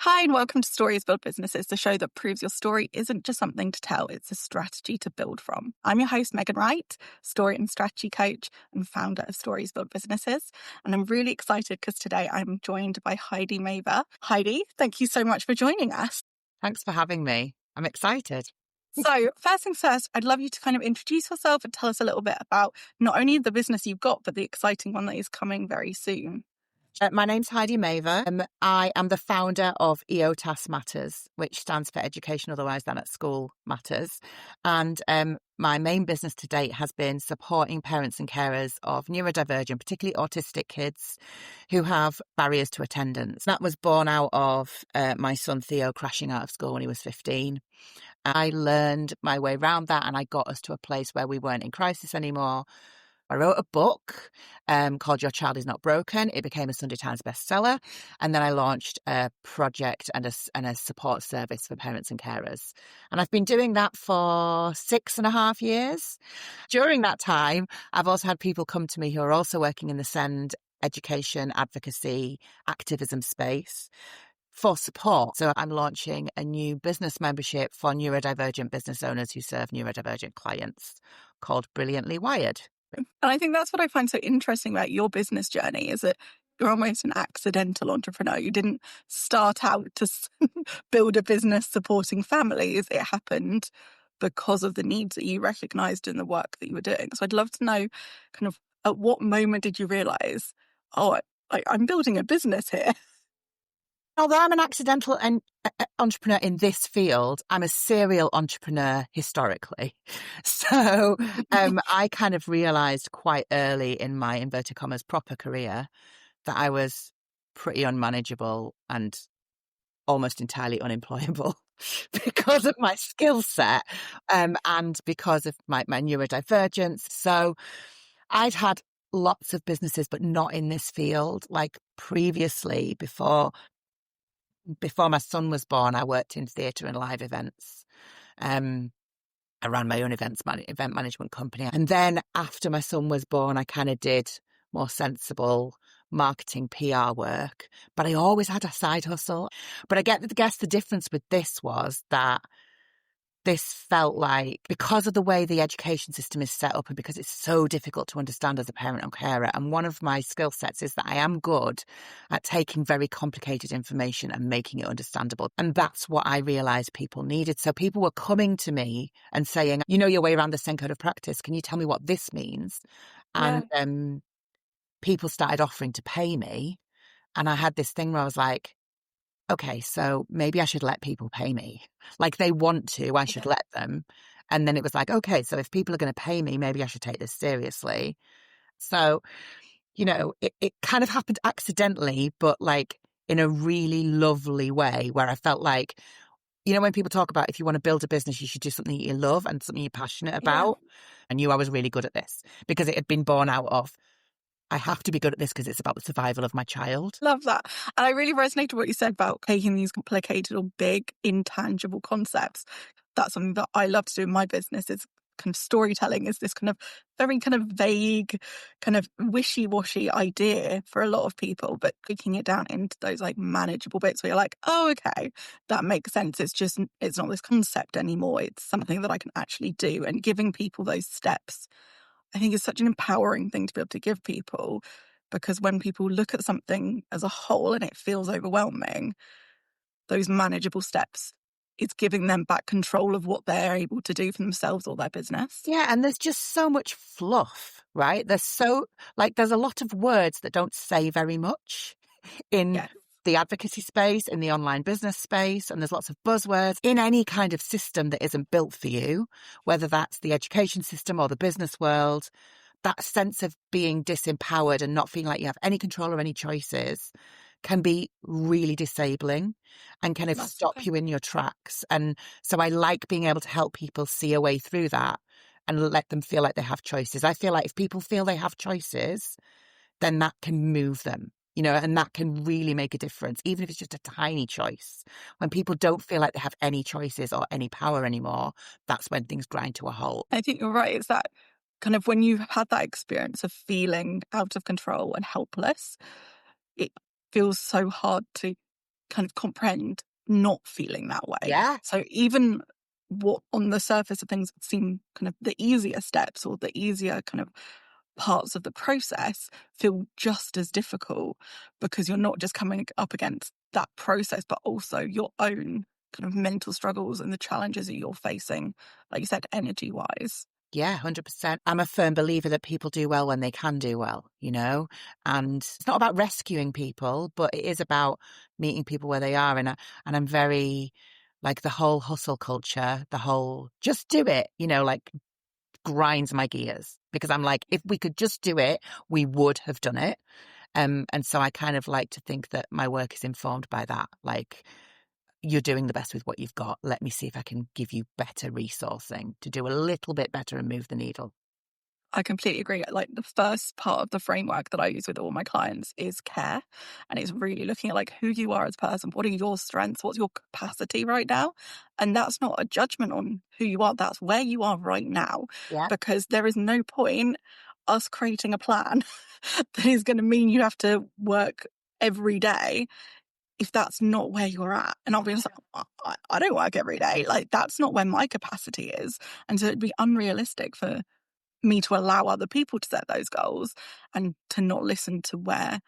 Hi, and welcome to Stories Build Businesses, the show that proves your story isn't just something to tell, it's a strategy to build from. I'm your host, Megan Wright, story and strategy coach and founder of Stories Build Businesses. And I'm really excited because today I'm joined by Heidi Mavir. Heidi, thank you so much for joining us. Thanks for having me. I'm excited. So, first things first, I'd love you to kind of introduce yourself and tell us a little bit about not only the business you've got, but the exciting one that is coming very soon. My name's Heidi Mavir. I am the founder of EOTAS Matters, which stands for Education Otherwise Than at School Matters. And my main business to date has been supporting parents and carers of neurodivergent, particularly autistic kids who have barriers to attendance. That was born out of my son Theo crashing out of school when he was 15. I learned my way around that and I got us to a place where we weren't in crisis anymore. I wrote a book called Your Child Is Not Broken. It became a Sunday Times bestseller. And then I launched a project and a support service for parents and carers. And I've been doing that for 6.5 years. During that time, I've also had people come to me who are also working in the SEND education, advocacy, activism space for support. So I'm launching a new business membership for neurodivergent business owners who serve neurodivergent clients called Brilliantly Wired. And I think that's what I find so interesting about your business journey is that you're almost an accidental entrepreneur. You didn't start out to build a business supporting families. It happened because of the needs that you recognized in the work that you were doing. So I'd love to know kind of at what moment did you realize, I'm building a business here? Although I'm an accidental entrepreneur in this field, I'm a serial entrepreneur historically. So I kind of realized quite early in my inverted commas proper career that I was pretty unmanageable and almost entirely unemployable because of my skill set and because of my neurodivergence. So I'd had lots of businesses, but not in this field. Like previously, before my son was born, I worked in theatre and live events. I ran my own event management company. And then after my son was born, I kind of did more sensible marketing PR work, but I always had a side hustle. But I guess the difference with this was that this felt like, because of the way the education system is set up and because it's so difficult to understand as a parent or carer, and one of my skill sets is that I am good at taking very complicated information and making it understandable. And that's what I realized people needed. So people were coming to me and saying, you know your way around the SEN code of practice. Can you tell me what this means? And people started offering to pay me. And I had this thing where I was like, okay, so maybe I should let people pay me. Like they want to, I should let them. And then it was like, okay, so if people are going to pay me, maybe I should take this seriously. So, it kind of happened accidentally, but like in a really lovely way where I felt like, when people talk about if you want to build a business, you should do something you love and something you're passionate about. I knew I was really good at this because it had been born out of, I have to be good at this because it's about the survival of my child. Love that. And I really resonated with what you said about taking these complicated or big intangible concepts. That's something that I love to do in my business is kind of storytelling is this kind of very kind of vague, kind of wishy-washy idea for a lot of people, but breaking it down into those like manageable bits where you're like, oh, okay, that makes sense. It's not this concept anymore. It's something that I can actually do, and giving people those steps I think is such an empowering thing to be able to give people, because when people look at something as a whole and it feels overwhelming, those manageable steps, it's giving them back control of what they're able to do for themselves or their business. Yeah, and there's just so much fluff, right? There's a lot of words that don't say very much in the advocacy space, in the online business space, and there's lots of buzzwords in any kind of system that isn't built for you, whether that's the education system or the business world. That sense of being disempowered and not feeling like you have any control or any choices can be really disabling and kind of stop you in your tracks. And so I like being able to help people see a way through that and let them feel like they have choices. I feel like if people feel they have choices, then that can move them, and that can really make a difference, even if it's just a tiny choice. When people don't feel like they have any choices or any power anymore, that's when things grind to a halt. I think you're right. It's that kind of when you've had that experience of feeling out of control and helpless, it feels so hard to kind of comprehend not feeling that way. Yeah. So even what on the surface of things would seem kind of the easier steps or the easier kind of parts of the process feel just as difficult, because you're not just coming up against that process, but also your own kind of mental struggles and the challenges that you're facing, like you said, energy wise. Yeah, 100%. I'm a firm believer that people do well when they can do well, you know, and it's not about rescuing people, but it is about meeting people where they are. And I'm very like the whole hustle culture, the whole just do it, you know, like grinds my gears, because I'm like, if we could just do it, we would have done it. And so I kind of like to think that my work is informed by that. Like, you're doing the best with what you've got. Let me see if I can give you better resourcing to do a little bit better and move the needle. I completely agree. Like the first part of the framework that I use with all my clients is care. And it's really looking at like who you are as a person. What are your strengths? What's your capacity right now? And that's not a judgment on who you are. That's where you are right now. Yeah. Because there is no point us creating a plan that is going to mean you have to work every day if that's not where you're at. And I'll be honest, I don't work every day. Like that's not where my capacity is. And so it'd be unrealistic for me to allow other people to set those goals and to not listen to where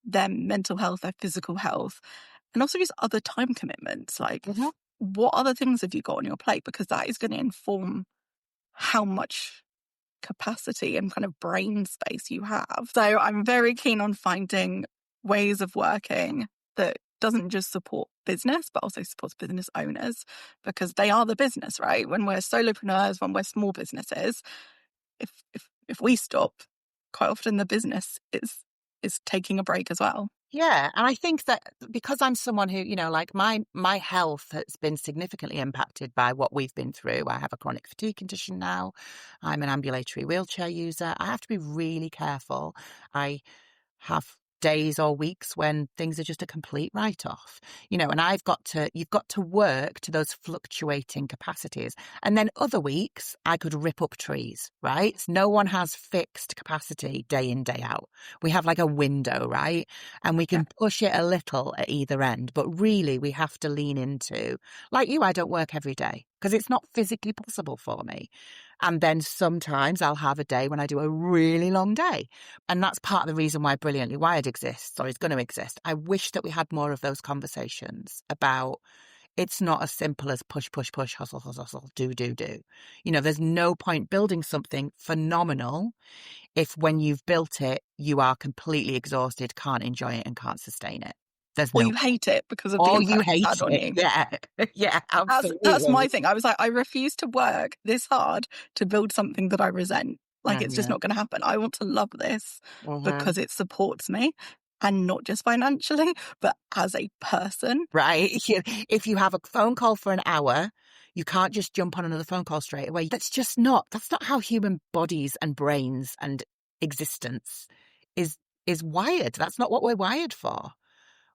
their mental health, their physical health, and also just other time commitments. Like, Mhm. what other things have you got on your plate? Because that is going to inform how much capacity and kind of brain space you have. So I'm very keen on finding ways of working that doesn't just support business, but also supports business owners, because they are the business, right? When we're solopreneurs, when we're small businesses, if we stop, quite often the business is taking a break as well. Yeah. And I think that because I'm someone who, you know, like my health has been significantly impacted by what we've been through. I have a chronic fatigue condition now. I'm an ambulatory wheelchair user. I have to be really careful. I have days or weeks when things are just a complete write-off, you know, and you've got to work to those fluctuating capacities. And then other weeks I could rip up trees, right? No one has fixed capacity day in, day out. We have like a window, right? And we can push it a little at either end, but really we have to lean into, like you, I don't work every day because it's not physically possible for me. And then sometimes I'll have a day when I do a really long day. And that's part of the reason why Brilliantly Wired exists or is going to exist. I wish that we had more of those conversations about it's not as simple as push, push, push, hustle, hustle, hustle, do, do, do. You know, there's no point building something phenomenal if when you've built it, you are completely exhausted, can't enjoy it and can't sustain it. There's Or no, you hate it because of the or you impact it's hate had on it. you. Yeah. Yeah, That's my absolutely. thing. I was like, I refuse to work this hard to build something that I resent. Like, it's just Mhm. not going to happen. I want to love this Mhm. because it supports me, and not just financially, but as a person. Right? If you have a phone call for an hour, you can't just jump on another phone call straight away. That's not how human bodies and brains and existence is is wired. That's not what we're wired for.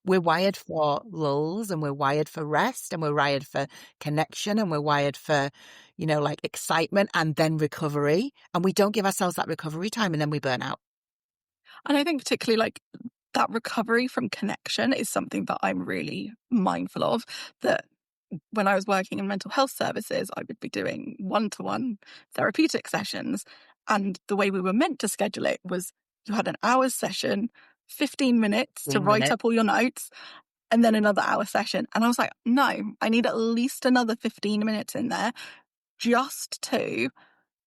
We're wired for lulls and we're wired for rest and we're wired for connection and we're wired for, you know, like excitement and then recovery. And we don't give ourselves that recovery time and then we burn out. And I think particularly like that recovery from connection is something that I'm really mindful of. That when I was working in mental health services, I would be doing one-to-one therapeutic sessions. And the way we were meant to schedule it was you had an hour's session, 15 minutes to 15 write minutes. up all your notes, and then another hour session. And I was like, no, I need at least another 15 minutes in there just to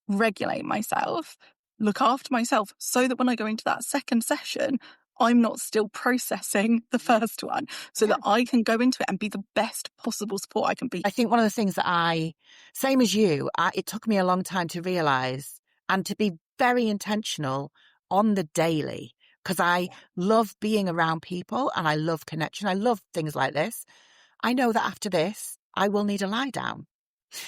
regulate myself, look after myself, so that when I go into that second session, I'm not still processing the first one, so that I can go into it and be the best possible support I can be. I think one of the things that same as you, it took me a long time to realize and to be very intentional on the daily, because I love being around people and I love connection. I love things like this. I know that after this, I will need a lie down,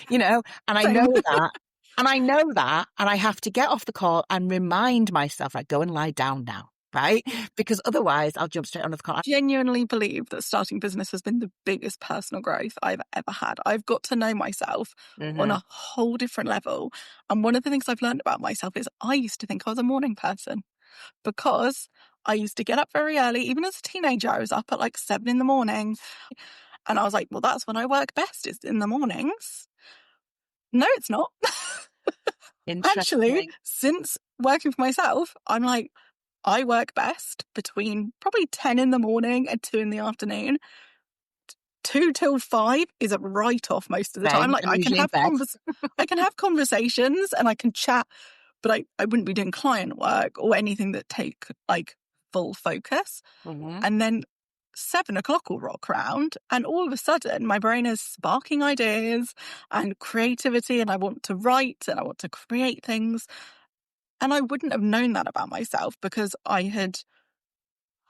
you know, and I Same. know that. And I know that. And I have to get off the call and remind myself, like, go and lie down now, right? Because otherwise I'll jump straight onto the call. Genuinely believe that starting business has been the biggest personal growth I've ever had. I've got to know myself on Mm-hmm. a whole different level. And one of the things I've learned about myself is I used to think I was a morning person because I used to get up very early. Even as a teenager, I was up at like 7 in the morning. And I was like, well, that's when I work best, is in the mornings. No, it's not. Actually, Interesting. since working for myself, I'm like, I work best between probably 10 in the morning and 2 in the afternoon. 2 till 5 is a write-off most of the time. Same. Like I'm usually in bed. I can have conversations and I can chat, but I wouldn't be doing client work or anything that take like full focus. Mhm. And then 7 o'clock will rock round, and all of a sudden my brain is sparking ideas and creativity, and I want to write and I want to create things. And I wouldn't have known that about myself because I had,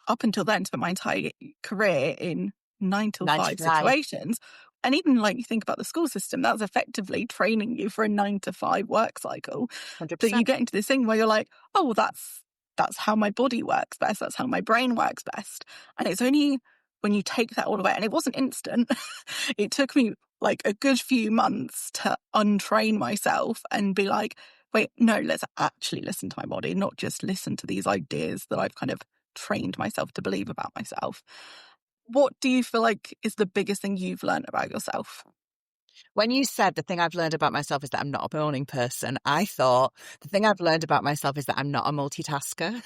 up until then, spent my entire career in 9 till 5 95. situations. And even like you think about the school system, that's effectively training you for a 9 to 5 work cycle. That you 100%. get into this thing where you're like, oh, well, that's how my body works best. That's how my brain works best. And it's only when you take that all away, and it wasn't instant. It took me like a good few months to untrain myself and be like, wait, no, let's actually listen to my body, not just listen to these ideas that I've kind of trained myself to believe about myself. What do you feel like is the biggest thing you've learned about yourself? When you said the thing I've learned about myself is that I'm not a morning person, I thought the thing I've learned about myself is that I'm not a multitasker.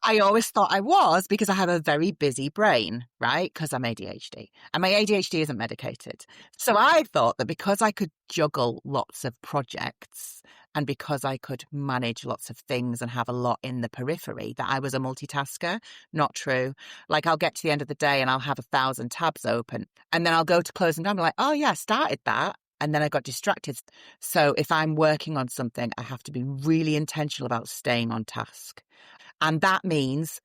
I always thought I was because I have a very busy brain, right? Because I'm ADHD and my ADHD isn't medicated. So I thought that because I could juggle lots of projects and because I could manage lots of things and have a lot in the periphery, that I was a multitasker. Not true. Like I'll get to the end of the day and I'll have 1,000 tabs open and then I'll go to close them down. I'm like, oh yeah, I started that. And then I got distracted. So if I'm working on something, I have to be really intentional about staying on task. And that means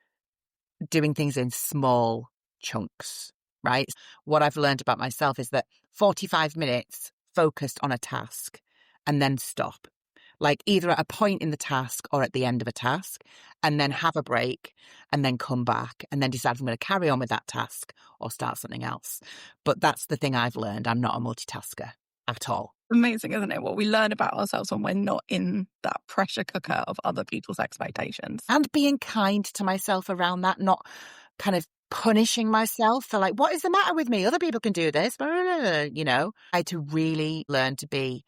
doing things in small chunks, right? What I've learned about myself is that 45 minutes focused on a task and then stop. Like either at a point in the task or at the end of a task, and then have a break and then come back and then decide if I'm going to carry on with that task or start something else. But that's the thing I've learned. I'm not a multitasker at all. Amazing, isn't it? What we learn about ourselves when we're not in that pressure cooker of other people's expectations. And being kind to myself around that, not kind of punishing myself for like, what is the matter with me? Other people can do this, you know. I had to really learn to be,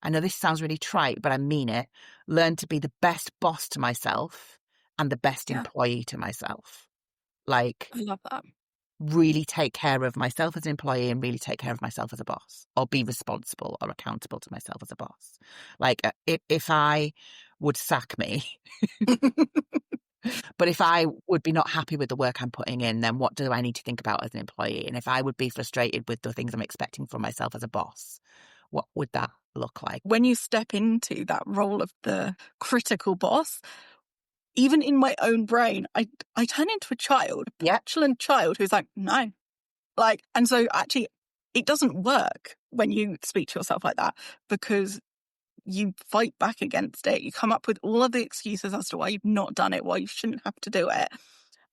I know this sounds really trite, but I mean it, learn to be the best boss to myself and the best Yeah, employee to myself. Like, I love that. really take care of myself as an employee and really take care of myself as a boss, or be responsible or accountable to myself as a boss. Like, if I would sack me, but if I would be not happy with the work I'm putting in, then what do I need to think about as an employee? And if I would be frustrated with the things I'm expecting from myself as a boss, what would that look like? When you step into that role of the critical boss, even in my own brain, I turn into a child, a Yeah. petulant child who's like, no. Like, and so actually it doesn't work when you speak to yourself like that, because you fight back against it. You come up with all of the excuses as to why you've not done it, why you shouldn't have to do it.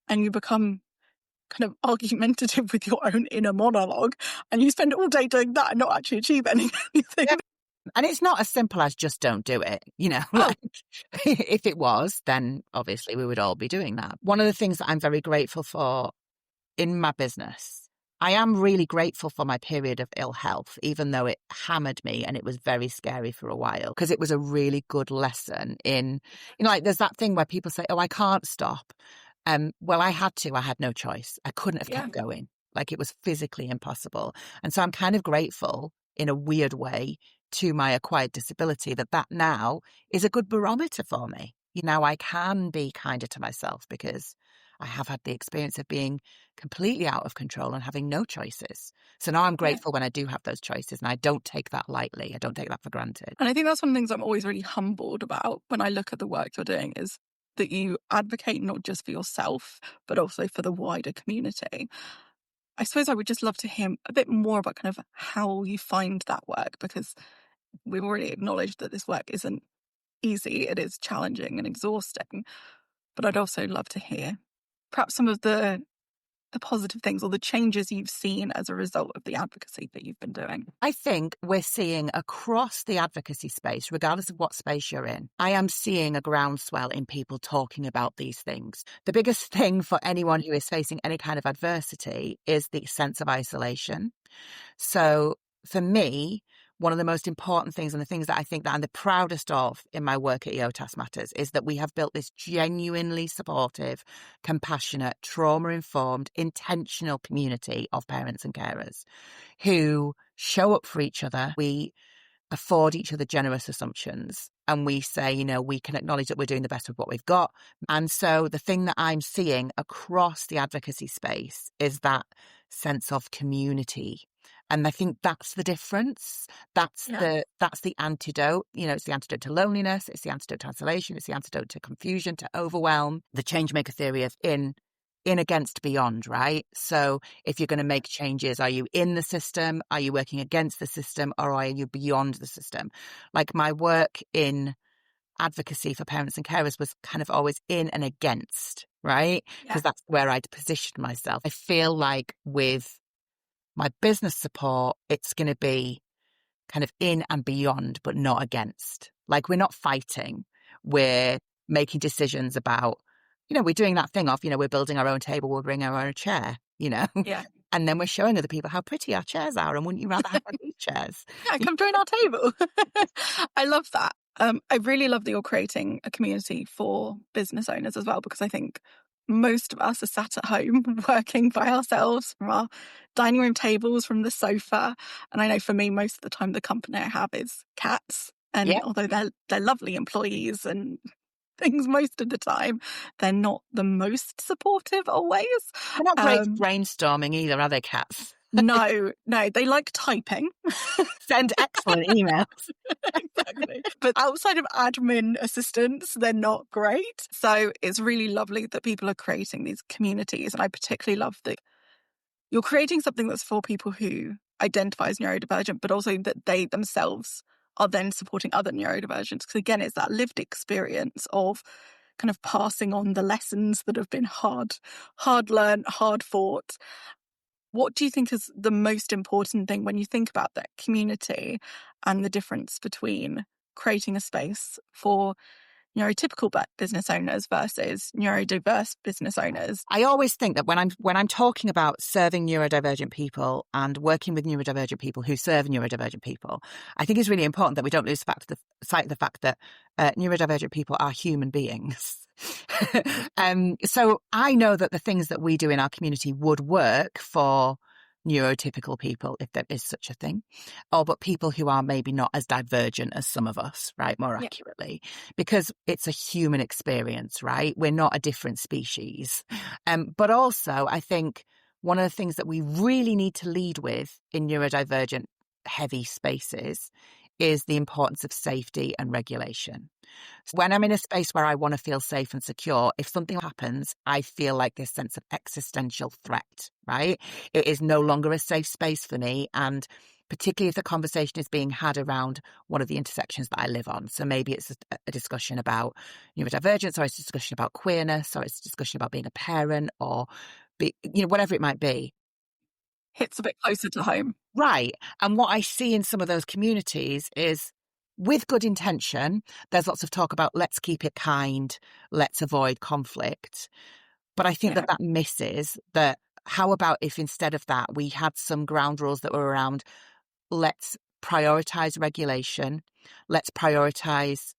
And you become kind of argumentative with your own inner monologue. And you spend all day doing that and not actually achieve anything. Yeah. And it's not as simple as just don't do it. You know, Oh, like if it was, then obviously we would all be doing that. One of the things that I'm very grateful for in my business, I am really grateful for my period of ill health, even though it hammered me and it was very scary for a while, because it was a really good lesson in, you know, like there's that thing where people say, oh, I can't stop. Well, I had to. I had no choice. I couldn't have yeah. kept going. Like it was physically impossible. And so I'm kind of grateful in a weird way to my acquired disability that now is a good barometer for me. You know, I can be kinder to myself because I have had the experience of being completely out of control and having no choices. So now I'm grateful when I do have those choices, and I don't take that lightly. I don't take that for granted. And I think that's one of the things I'm always really humbled about when I look at the work you're doing, is that you advocate not just for yourself, but also for the wider community. I suppose I would just love to hear a bit more about kind of how you find that work, because we've already acknowledged that this work isn't easy. It is challenging and exhausting. But I'd also love to hear perhaps some of the the positive things or the changes you've seen as a result of the advocacy that you've been doing? I think we're seeing across the advocacy space, regardless of what space you're in, I am seeing a groundswell in people talking about these things. The biggest thing for anyone who is facing any kind of adversity is the sense of isolation. So for me, one of the most important things and the things that I think that I'm the proudest of in my work at EOTAS Matters is that we have built this genuinely supportive, compassionate, trauma-informed, intentional community of parents and carers who show up for each other. We afford each other generous assumptions and we say, you know, we can acknowledge that we're doing the best with what we've got. And so the thing that I'm seeing across the advocacy space is that sense of community. And I think that's the difference. That's the antidote. You know, it's the antidote to loneliness. It's the antidote to isolation. It's the antidote to confusion, to overwhelm. The changemaker theory of in against beyond, right? So if you're going to make changes, are you in the system? Are you working against the system? Or are you beyond the system? Like my work in advocacy for parents and carers was kind of always in and against, right? Because that's where I'd positioned myself. I feel like with my business support, it's going to be kind of in and beyond, but not against. Like we're not fighting. We're making decisions about, you know, we're doing that thing of, you know, we're building our own table, we'll bring our own chair, you know, and then we're showing other people how pretty our chairs are. And wouldn't you rather have one of these chairs? Yeah, come join our table. I love that. I really love that you're creating a community for business owners as well, because I think most of us are sat at home working by ourselves from our dining room tables, from the sofa. And I know for me, most of the time, the company I have is cats. And although they're lovely employees and things most of the time, they're not the most supportive always. They're not great brainstorming either, are they, cats? No, they like typing. Send excellent emails. Exactly. But outside of admin assistance, they're not great. So it's really lovely that people are creating these communities. And I particularly love that you're creating something that's for people who identify as neurodivergent, but also that they themselves are then supporting other neurodivergents. Because again, it's that lived experience of kind of passing on the lessons that have been hard learned, hard fought. What do you think is the most important thing when you think about that community and the difference between creating a space for neurotypical business owners versus neurodiverse business owners? I always think that when I'm talking about serving neurodivergent people and working with neurodivergent people who serve neurodivergent people, I think it's really important that we don't lose sight of the fact that neurodivergent people are human beings. So I know that the things that we do in our community would work for neurotypical people, if there is such a thing, but people who are maybe not as divergent as some of us, right, more accurately, because it's a human experience, right? We're not a different species. But also, I think one of the things that we really need to lead with in neurodivergent heavy spaces is the importance of safety and regulation. When I'm in a space where I want to feel safe and secure, if something happens, I feel like this sense of existential threat, right? It is no longer a safe space for me. And particularly if the conversation is being had around one of the intersections that I live on. So maybe it's a discussion about neurodivergence, or it's a discussion about queerness, or it's a discussion about being a parent, or whatever it might be. Hits a bit closer to home. Right. And what I see in some of those communities is, with good intention, there's lots of talk about let's keep it kind, let's avoid conflict. But I think that misses that. How about if instead of that, we had some ground rules that were around, let's prioritize regulation, let's prioritize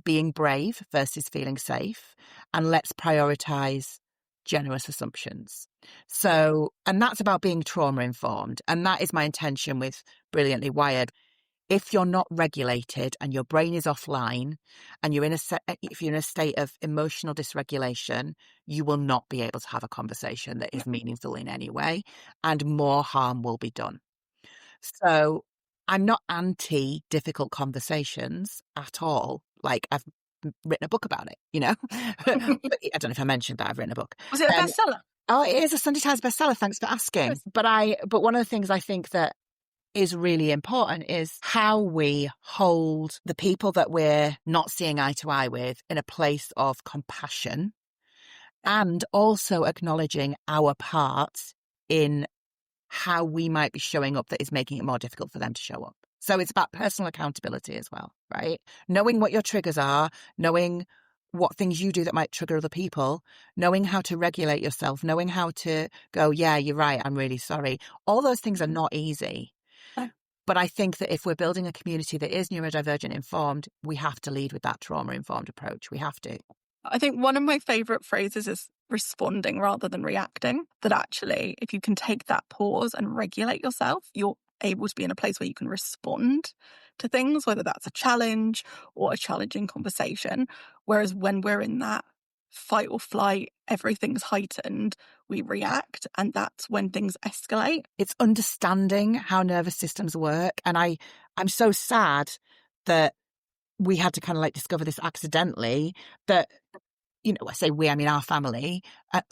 being brave versus feeling safe, and let's prioritize generous assumptions. So, and that's about being trauma informed. And that is my intention with Brilliantly Wired. If you're not regulated and your brain is offline and if you're in a state of emotional dysregulation, you will not be able to have a conversation that is meaningful in any way, and more harm will be done. So I'm not anti difficult conversations at all. Like, I've written a book about it, I don't know if I mentioned that I've written a book. Was it a bestseller? Oh, it is a Sunday Times bestseller. Thanks for asking. Yes. But one of the things I think that is really important is how we hold the people that we're not seeing eye to eye with in a place of compassion and also acknowledging our part in how we might be showing up that is making it more difficult for them to show up. So it's about personal accountability as well, right? Knowing what your triggers are, knowing what things you do that might trigger other people, knowing how to regulate yourself, knowing how to go, yeah, you're right, I'm really sorry. All those things are not easy. No. But I think that if we're building a community that is neurodivergent informed, we have to lead with that trauma informed approach. We have to. I think one of my favourite phrases is responding rather than reacting. That actually, if you can take that pause and regulate yourself, you're able to be in a place where you can respond to things, whether that's a challenge or a challenging conversation. Whereas when we're in that fight or flight, everything's heightened, we react, and that's when things escalate. It's understanding how nervous systems work. And I'm so sad that we had to kind of like discover this accidentally, that, you know, I say we, I mean our family,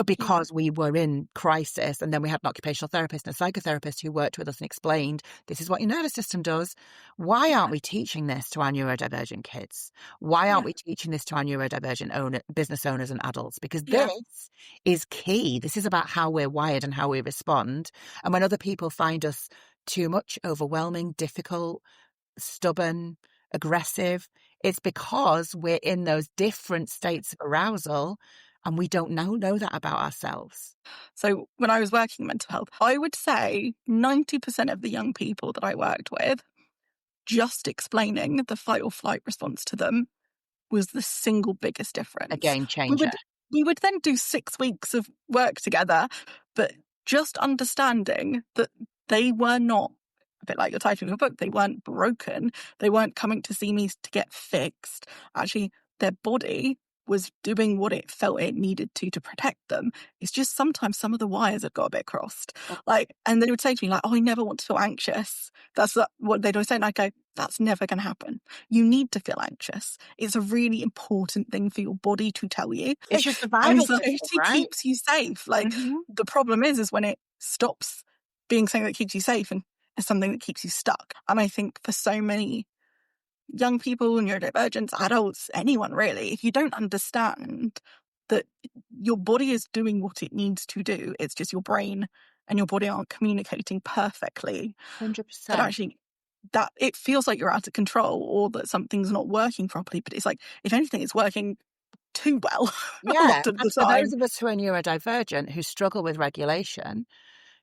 because we were in crisis, and then we had an occupational therapist and a psychotherapist who worked with us and explained, this is what your nervous system does. Why aren't we teaching this to our neurodivergent kids? Why aren't we teaching this to our neurodivergent business owners and adults? Because this is key. This is about how we're wired and how we respond. And when other people find us too much, overwhelming, difficult, stubborn, aggressive, it's because we're in those different states of arousal and we don't know that about ourselves. So when I was working in mental health, I would say 90% of the young people that I worked with, just explaining the fight or flight response to them was the single biggest difference. A game changer. We would then do 6 weeks of work together, but just understanding that they were not, a bit like your title of your book, they weren't broken. They weren't coming to see me to get fixed. Actually, their body was doing what it felt it needed to protect them. It's just sometimes some of the wires have got a bit crossed. And they would say to me, like, oh, I never want to feel anxious. That's what they'd always say. And I'd go, that's never going to happen. You need to feel anxious. It's a really important thing for your body to tell you. It's your survival anxiety system, right? keeps you safe. The problem is when it stops being something that keeps you safe and is something that keeps you stuck. And I think for so many young people, neurodivergents, adults, anyone really, if you don't understand that your body is doing what it needs to do, it's just your brain and your body aren't communicating perfectly. 100%. But actually, that it feels like you're out of control or that something's not working properly. But it's like, if anything, it's working too well. A lot of the For time. those of us who are neurodivergent, who struggle with regulation,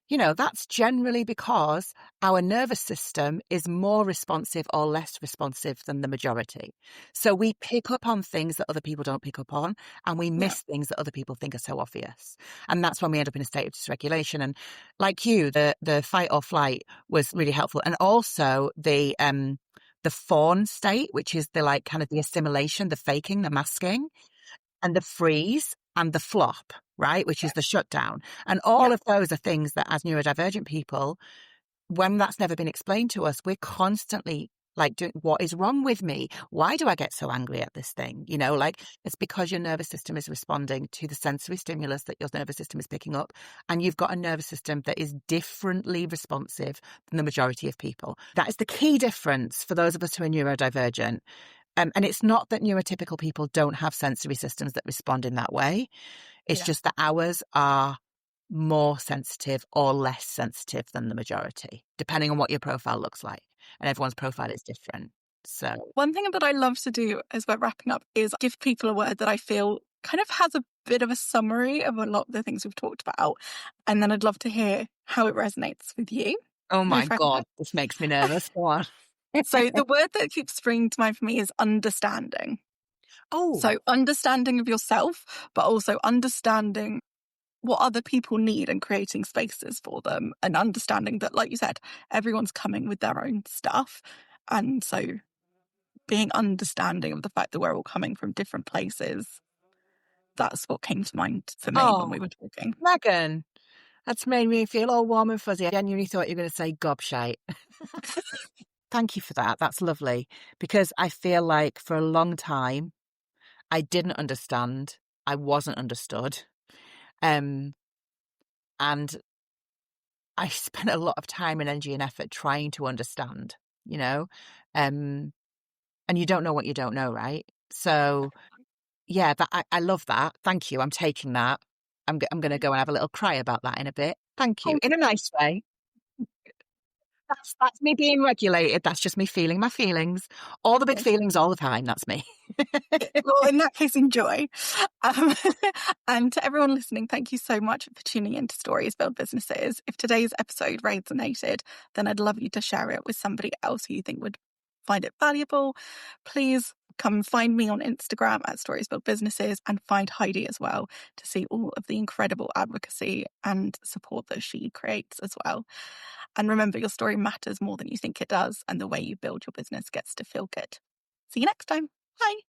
you know, that's generally because our nervous system is more responsive or less responsive than the majority. So we pick up on things that other people don't pick up on, and we miss things that other people think are so obvious. And that's when we end up in a state of dysregulation. And like you, the fight or flight was really helpful. And also the fawn state, which is the like kind of the assimilation, the faking, the masking, and the freeze and the flop, right? Which is the shutdown. And all of those are things that as neurodivergent people, when that's never been explained to us, we're constantly like doing, what is wrong with me? Why do I get so angry at this thing? You know, like it's because your nervous system is responding to the sensory stimulus that your nervous system is picking up. And you've got a nervous system that is differently responsive than the majority of people. That is the key difference for those of us who are neurodivergent. And it's not that neurotypical people don't have sensory systems that respond in that way. It's just that ours are more sensitive or less sensitive than the majority, depending on what your profile looks like. And everyone's profile is different. So one thing that I love to do as we're wrapping up is give people a word that I feel kind of has a bit of a summary of a lot of the things we've talked about. And then I'd love to hear how it resonates with you. Oh my God, this makes me nervous. Go on. So the word that keeps springing to mind for me is understanding. Oh. So understanding of yourself, but also understanding what other people need and creating spaces for them, and understanding that, like you said, everyone's coming with their own stuff. And so being understanding of the fact that we're all coming from different places, that's what came to mind for me when we were talking. Megan, that's made me feel all warm and fuzzy. I genuinely thought you were going to say gobshite. Thank you for that. That's lovely. Because I feel like for a long time, I didn't understand. I wasn't understood. And I spent a lot of time and energy and effort trying to understand, you know, and you don't know what you don't know, right? So Yeah, I love that. Thank you. I'm taking that. I'm going to go and have a little cry about that in a bit. Thank you. Oh, In a nice way. That's me being regulated. That's just me feeling my feelings. All the big good. feelings all the time. That's me. Well, in that case, enjoy. Um, and to everyone listening, thank you so much for tuning in to Stories Build Businesses. If today's episode resonated, then I'd love you to share it with somebody else who you think would find it valuable. Please come find me on Instagram at Stories Build Businesses, and find Heidi as well to see all of the incredible advocacy and support that she creates as well. And remember, your story matters more than you think it does, and the way you build your business gets to feel good. See you next time. Bye.